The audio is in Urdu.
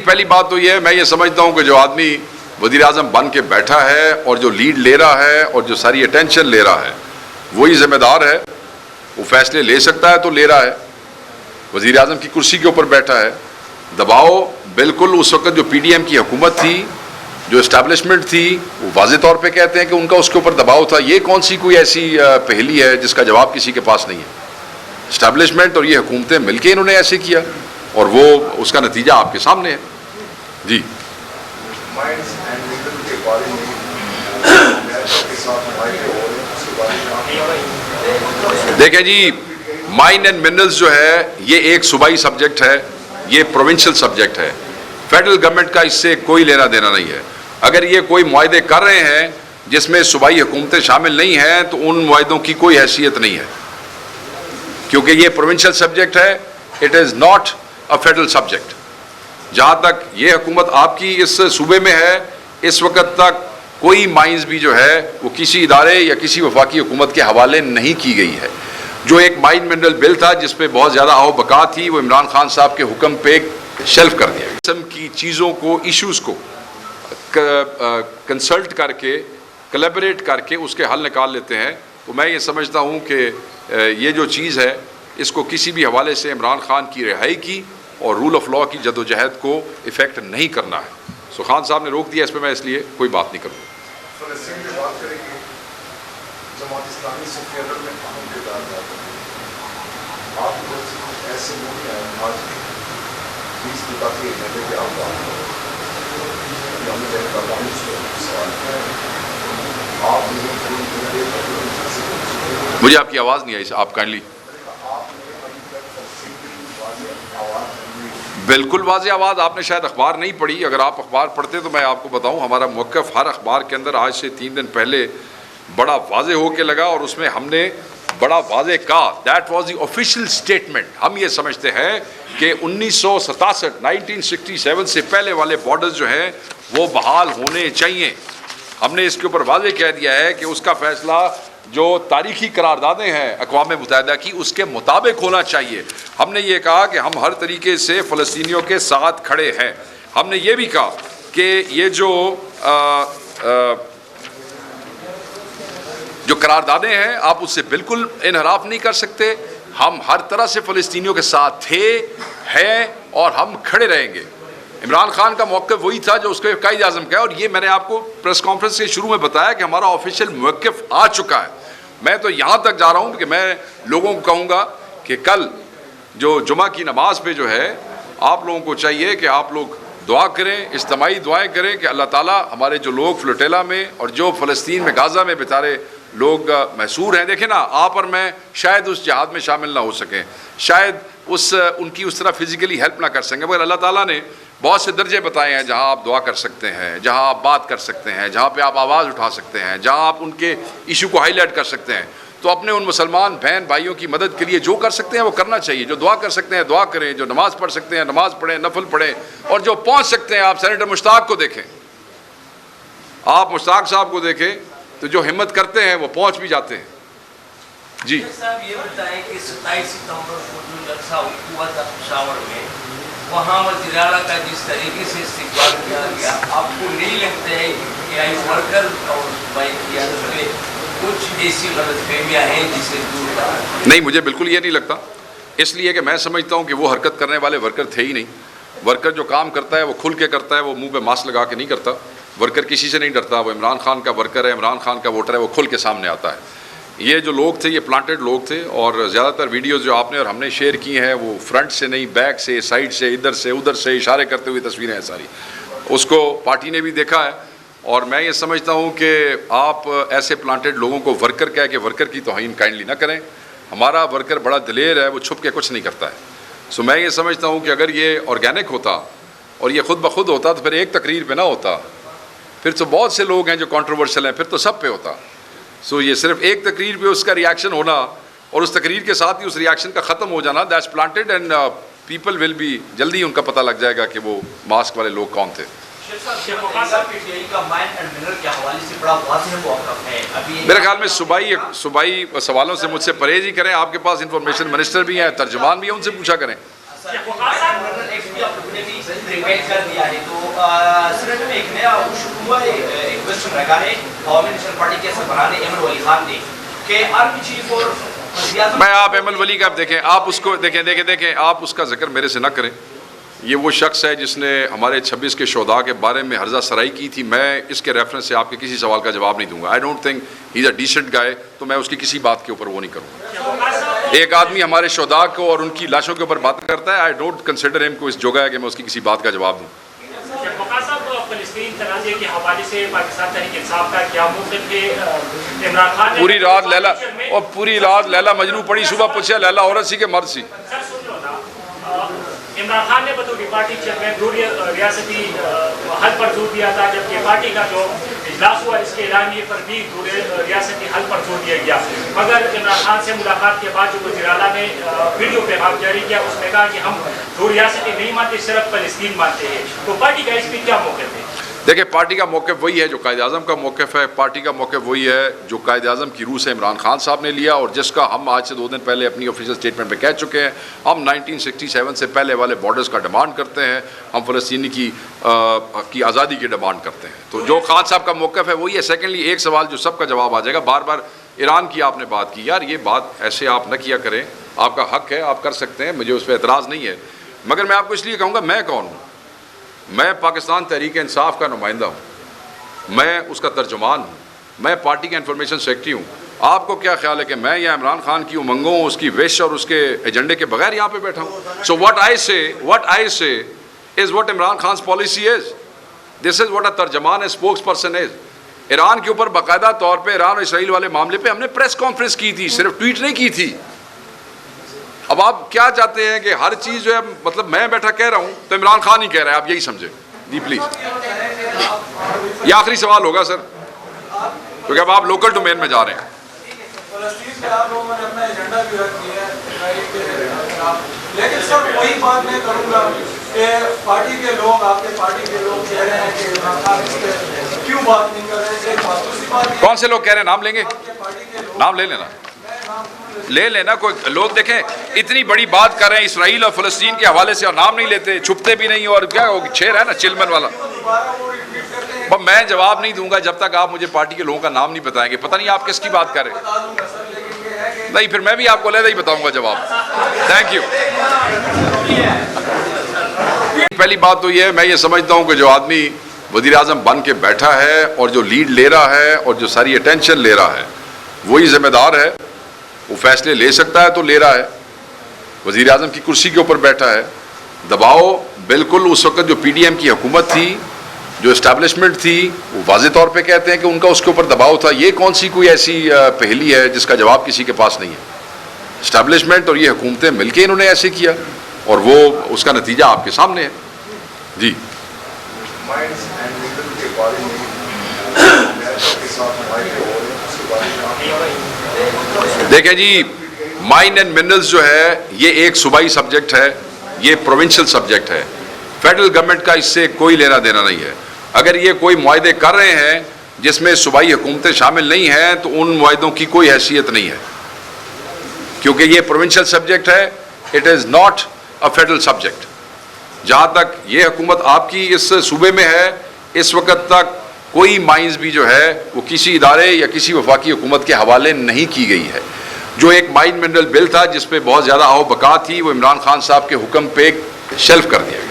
پہلی بات تو یہ ہے، میں یہ سمجھتا ہوں کہ جو آدمی وزیر اعظم بن کے بیٹھا ہے اور جو لیڈ لے رہا ہے اور جو ساری اٹینشن لے رہا ہے وہی ذمہ دار ہے. وہ فیصلے لے سکتا ہے تو لے رہا ہے. وزیر اعظم کی کرسی کے اوپر بیٹھا ہے. دباؤ بالکل اس وقت جو پی ڈی ایم کی حکومت تھی، جو اسٹیبلشمنٹ تھی، وہ واضح طور پہ کہتے ہیں کہ ان کا اس کے اوپر دباؤ تھا. یہ کون سی کوئی ایسی پہلی ہے جس کا جواب کسی کے پاس نہیں ہے؟ اسٹیبلشمنٹ اور یہ حکومتیں مل کے انہوں نے ایسے کیا اور وہ اس کا نتیجہ آپ کے سامنے ہے. جی دیکھیں جی، مائن اینڈ منرلز جو ہے یہ ایک صوبائی سبجیکٹ ہے، یہ پروونشل سبجیکٹ ہے. فیڈرل گورنمنٹ کا اس سے کوئی لینا دینا نہیں ہے. اگر یہ کوئی معاہدے کر رہے ہیں جس میں صوبائی حکومتیں شامل نہیں ہیں تو ان معاہدوں کی کوئی حیثیت نہیں ہے، کیونکہ یہ پروونشل سبجیکٹ ہے. It is not a federal subject. جہاں تک یہ حکومت آپ کی اس صوبے میں ہے، اس وقت تک کوئی مائنز بھی جو ہے وہ کسی ادارے یا کسی وفاقی حکومت کے حوالے نہیں کی گئی ہے. جو ایک مائن منرل بل تھا جس پہ بہت زیادہ آؤ بقا تھی، وہ عمران خان صاحب کے حکم پہ شیلف کر دیا. قسم کی چیزوں کو، ایشوز کو کنسلٹ کر کے، کلیبریٹ کر کے اس کے حل نکال لیتے ہیں. تو میں یہ سمجھتا ہوں کہ یہ جو چیز ہے اس کو کسی بھی حوالے سے عمران خان کی رہائی کی اور رول آف لاء کی جدوجہد کو افیکٹ نہیں کرنا ہے. سو خان صاحب نے روک دیا اس پہ، میں اس لیے کوئی بات نہیں کروں. فلسطین کی بات کریں گے، جماعت اسلامی سے فیڈرل میں اہم کردار ادا کرتی ہے. آپ کو ایسے لوگ ہیں آج 20 متاثر ہیں کہ آپ بات کریں. مجھے آپ کی آواز نہیں آئی، آپ کائنڈلی. بالکل واضح آواز. آپ نے شاید اخبار نہیں پڑھی. اگر آپ اخبار پڑھتے تو میں آپ کو بتاؤں، ہمارا موقف ہر اخبار کے اندر آج سے 3 دن پہلے بڑا واضح ہو کے لگا اور اس میں ہم نے بڑا واضح کہا that was the official statement. ہم یہ سمجھتے ہیں کہ 1967 سے پہلے والے بارڈرز جو ہیں وہ بحال ہونے چاہیے. ہم نے اس کے اوپر واضح کہہ دیا ہے کہ اس کا فیصلہ جو تاریخی قراردادیں ہیں اقوام متحدہ کی اس کے مطابق ہونا چاہیے. ہم نے یہ کہا کہ ہم ہر طریقے سے فلسطینیوں کے ساتھ کھڑے ہیں. ہم نے یہ بھی کہا کہ یہ جو قراردادیں ہیں آپ اس سے بالکل انحراف نہیں کر سکتے. ہم ہر طرح سے فلسطینیوں کے ساتھ تھے، ہیں اور ہم کھڑے رہیں گے. عمران خان کا موقف وہی تھا جو اس کے قائد اعظم کا ہے، اور یہ میں نے آپ کو پریس کانفرنس کے شروع میں بتایا کہ ہمارا آفیشیل موقف آ چکا ہے. میں تو یہاں تک جا رہا ہوں کہ میں لوگوں کو کہوں گا کہ کل جو جمعہ کی نماز پہ جو ہے آپ لوگوں کو چاہیے کہ آپ لوگ دعا کریں، اجتماعی دعائیں کریں کہ اللہ تعالیٰ ہمارے جو لوگ فلوٹیلا میں اور جو فلسطین میں غازہ میں بیچارے لوگ محصور ہیں، دیکھیں نا آپ اور میں شاید اس جہاد میں شامل نہ ہو سکیں، شاید ان کی اس طرح فزیکلی ہیلپ نہ کر سکیں، مگر اللہ تعالیٰ نے بہت سے درجے بتائے ہیں جہاں آپ دعا کر سکتے ہیں، جہاں آپ بات کر سکتے ہیں، جہاں پہ آپ آواز اٹھا سکتے ہیں، جہاں آپ ان کے ایشو کو ہائی لائٹ کر سکتے ہیں. تو اپنے ان مسلمان بہن بھائیوں کی مدد کے لیے جو کر سکتے ہیں وہ کرنا چاہیے. جو دعا کر سکتے ہیں دعا کریں، جو نماز پڑھ سکتے ہیں نماز پڑھیں، نفل پڑھیں، اور جو پہنچ سکتے ہیں آپ سینیٹر مشتاق کو دیکھیں. آپ مشتاق صاحب کو دیکھیں تو جو ہمت کرتے ہیں وہ پہنچ بھی جاتے ہیں. جی صاحب یہ بتائیں کہ 27 ستمبر کو جو جلسہ ہوا تھا پشاور میں، وہاں وزیر اعلیٰ کا جس طریقے سے استقبال کیا گیا، آپ کو نہیں لگتا ہے کہ آئی ورکر اور صوبائی قیادت میں کچھ ایسی غلط فہمیاں ہیں جسے دور کرنا؟ نہیں، مجھے بالکل یہ نہیں لگتا. اس لیے کہ میں سمجھتا ہوں کہ وہ حرکت کرنے والے ورکر تھے ہی نہیں. ورکر جو کام کرتا ہے وہ کھل کے کرتا ہے، وہ منہ پہ ماسک لگا کے نہیں کرتا. ورکر کسی سے نہیں ڈرتا. وہ عمران خان کا ورکر ہے، عمران خان کا ووٹر ہے، وہ کھل کے سامنے آتا ہے. یہ جو لوگ تھے یہ پلانٹڈ لوگ تھے، اور زیادہ تر ویڈیوز جو آپ نے اور ہم نے شیئر کی ہیں وہ فرنٹ سے نہیں، بیک سے، سائڈ سے، ادھر سے ادھر سے اشارے کرتے ہوئے تصویریں ہیں ساری. اس کو پارٹی نے بھی دیکھا ہے. اور میں یہ سمجھتا ہوں کہ آپ ایسے پلانٹڈ لوگوں کو ورکر کہہ کے ورکر کی توہین کائنڈلی نہ کریں. ہمارا ورکر بڑا دلیر ہے، وہ چھپ کے کچھ نہیں کرتا ہے. سو میں یہ سمجھتا ہوں کہ اگر یہ آرگینک ہوتا اور یہ خود بخود ہوتا تو پھر ایک تقریر پہ نہ ہوتا، پھر تو بہت سے لوگ ہیں جو کنٹروورشل ہیں، پھر تو سب پہ ہوتا. سو یہ صرف ایک تقریر پہ اس کا ریاکشن ہونا اور اس تقریر کے ساتھ ہی اس ریاکشن کا ختم ہو جانا، that's planted and people will be, جلدی ان کا پتہ لگ جائے گا کہ وہ ماسک والے لوگ کون تھے. میرے خیال میں صوبائی سوالوں سے مجھ سے پرہیز ہی کریں. آپ کے پاس انفارمیشن منسٹر بھی ہیں، ترجمان بھی ہیں، ان سے پوچھا کریں. ریویل کر دیا ہے تو سینٹ میں ایک نیا شروع ہوا ہے، ایک کوشچن رکھا ہے عوامی نیشنل پارٹی کے سربراہ احمد ولی خان نے کہ آرمی چیف اور وزیر اعظم. میں آپ احمد ولی کا دیکھیں، آپ اس کو دیکھیں آپ اس کا ذکر میرے سے نہ کریں. یہ وہ شخص ہے جس نے ہمارے 26 کے شہداء کے بارے میں ہرزہ سرائی کی تھی. میں اس کے ریفرنس سے آپ کے کسی سوال کا جواب نہیں دوں گا. I don't think he is a decent guy, تو میں اس کی کسی بات کے اوپر وہ نہیں کروں گا. ایک آدمی ہمارے شہداء کو اور ان کی لاشوں کے اوپر بات کرتا ہے، آئی ڈونٹ کنسیڈر ہم کو اس جگہ ہے کہ میں اس کی کسی بات کا جواب دوں. فلسطین تنازع کے حوالے سے پاکستان تحریک انصاف کا کیا موقف ہے؟ عمران خان پوری رات لیلا مجنو پڑی، صبح پوچھا لیلا عورت سی کہ مرد سی. سر سن لو نا، عمران خان نے بطور پارٹی چیئرمین دو ریاستی حل پر زور دیا تھا، جبکہ پارٹی کا جو اجلاس ہوا اس کے اعلامیے پر بھی دو ریاستی حل پر زور دیا گیا. مگر عمران خان سے ملاقات کے بعد جو وزیر اعلیٰ نے ویڈیو پیغام جاری کیا، اس میں کہا کہ ہم دو ریاستی نہیں مانتے، صرف فلسطین مانتے ہیں. تو پارٹی کا اس پہ کیا موقف ہے؟ دیکھیں، پارٹی کا موقف وہی ہے جو قائد اعظم کا موقف ہے. پارٹی کا موقف وہی ہے جو قائد اعظم کی روح سے عمران خان صاحب نے لیا، اور جس کا ہم آج سے 2 دن پہلے اپنی آفیشیل اسٹیٹمنٹ میں کہہ چکے ہیں. ہم 1967 سے پہلے والے بارڈرز کا ڈیمانڈ کرتے ہیں، ہم فلسطینی کی آزادی کی ڈیمانڈ کرتے ہیں. تو جو خان صاحب کا موقف ہے وہی ہے. سیکنڈلی، ایک سوال جو سب کا جواب آ جائے گا، بار بار ایران کی آپ نے بات کی. یار یہ بات ایسے آپ نہ کیا کریں، آپ کا حق ہے، آپ کر سکتے ہیں، مجھے اس پہ اعتراض نہیں ہے. مگر میں آپ کو اس لیے کہوں گا، میں کون ہوں؟ میں پاکستان تحریک انصاف کا نمائندہ ہوں، میں اس کا ترجمان ہوں، میں پارٹی کا انفارمیشن سیکرٹری ہوں. آپ کو کیا خیال ہے کہ میں یا عمران خان کی امنگوں، اس کی وش اور اس کے ایجنڈے کے بغیر یہاں پہ بیٹھا ہوں؟ So what I say is what Imran Khan's policy is. This is what a ترجمان اسپوکس پرسن is. ایران کے اوپر باقاعدہ طور پہ ایران اور اسرائیل والے معاملے پہ ہم نے پریس کانفرنس کی تھی، صرف ٹویٹ نہیں کی تھی. اب آپ کیا چاہتے ہیں کہ ہر چیز جو ہے مطلب میں بیٹھا کہہ رہا ہوں تو عمران خان ہی کہہ رہا ہے، آپ یہی سمجھیں. جی پلیز، یہ آخری سوال ہوگا سر، کیونکہ اب آپ لوکل ڈومین میں جا رہے ہیں. فلسطین میں آپ لوگوں نے اپنا ایجنڈا بھی رکھ دیا ہے، لیکن سر وہی بات میں کروں گا کہ پارٹی کے لوگ، آپ کے پارٹی کے لوگ کہہ رہے ہیں کہ عمران خان اس پہ کیوں بات نہیں کر رہے ہیں. دوسری بات، کون سے لوگ کہہ رہے ہیں؟ نام لیں گے؟ نام لے لینا. کوئی لوگ دیکھیں اتنی بڑی بات کر رہے ہیں اسرائیل اور فلسطین کے حوالے سے، اور نام نہیں لیتے، چھپتے بھی نہیں. اور کیا شعر ہے نا چلمن والا. میں جواب نہیں دوں گا جب تک آپ مجھے پارٹی کے لوگوں کا نام نہیں بتائیں گے. پتہ نہیں آپ کس کی بات کر رہے ہیں. نہیں، پھر میں بھی آپ کو علیحدہ ہی بتاؤں گا جواب. Thank you. پہلی بات تو یہ ہے، میں یہ سمجھتا ہوں کہ جو آدمی وزیر اعظم بن کے بیٹھا ہے اور جو لیڈ لے رہا ہے اور جو ساری اٹینشن لے رہا ہے وہی ذمہ دار ہے. وہ فیصلے لے سکتا ہے تو لے رہا ہے. وزیر اعظم کی کرسی کے اوپر بیٹھا ہے. دباؤ بالکل اس وقت جو پی ڈی ایم کی حکومت تھی، جو اسٹیبلشمنٹ تھی، وہ واضح طور پہ کہتے ہیں کہ ان کا اس کے اوپر دباؤ تھا. یہ کون سی کوئی ایسی پہلی ہے جس کا جواب کسی کے پاس نہیں ہے؟ اسٹیبلشمنٹ اور یہ حکومتیں مل کے انہوں نے ایسے کیا، اور وہ اس کا نتیجہ آپ کے سامنے ہے. جی مائنڈس اینڈ لیگل کے بارے میں امریکہ کے ساتھ معاہدے ہو رہے ہیں، اس کے بارے میں آپ دیکھیں جی، مائن اینڈ منرلز جو ہے یہ ایک صوبائی سبجیکٹ ہے، یہ پروونشل سبجیکٹ ہے. فیڈرل گورنمنٹ کا اس سے کوئی لینا دینا نہیں ہے. اگر یہ کوئی معاہدے کر رہے ہیں جس میں صوبائی حکومتیں شامل نہیں ہیں تو ان معاہدوں کی کوئی حیثیت نہیں ہے، کیونکہ یہ پروونشل سبجیکٹ ہے. It is not a federal subject. جہاں تک یہ حکومت آپ کی اس صوبے میں ہے، اس وقت تک کوئی مائنز بھی جو ہے وہ کسی ادارے یا کسی وفاقی حکومت کے حوالے نہیں کی گئی ہے. جو ایک مائن منرل بل تھا جس پہ بہت زیادہ آؤ بقا تھی، وہ عمران خان صاحب کے حکم پہ شیلف کر دیا گیا.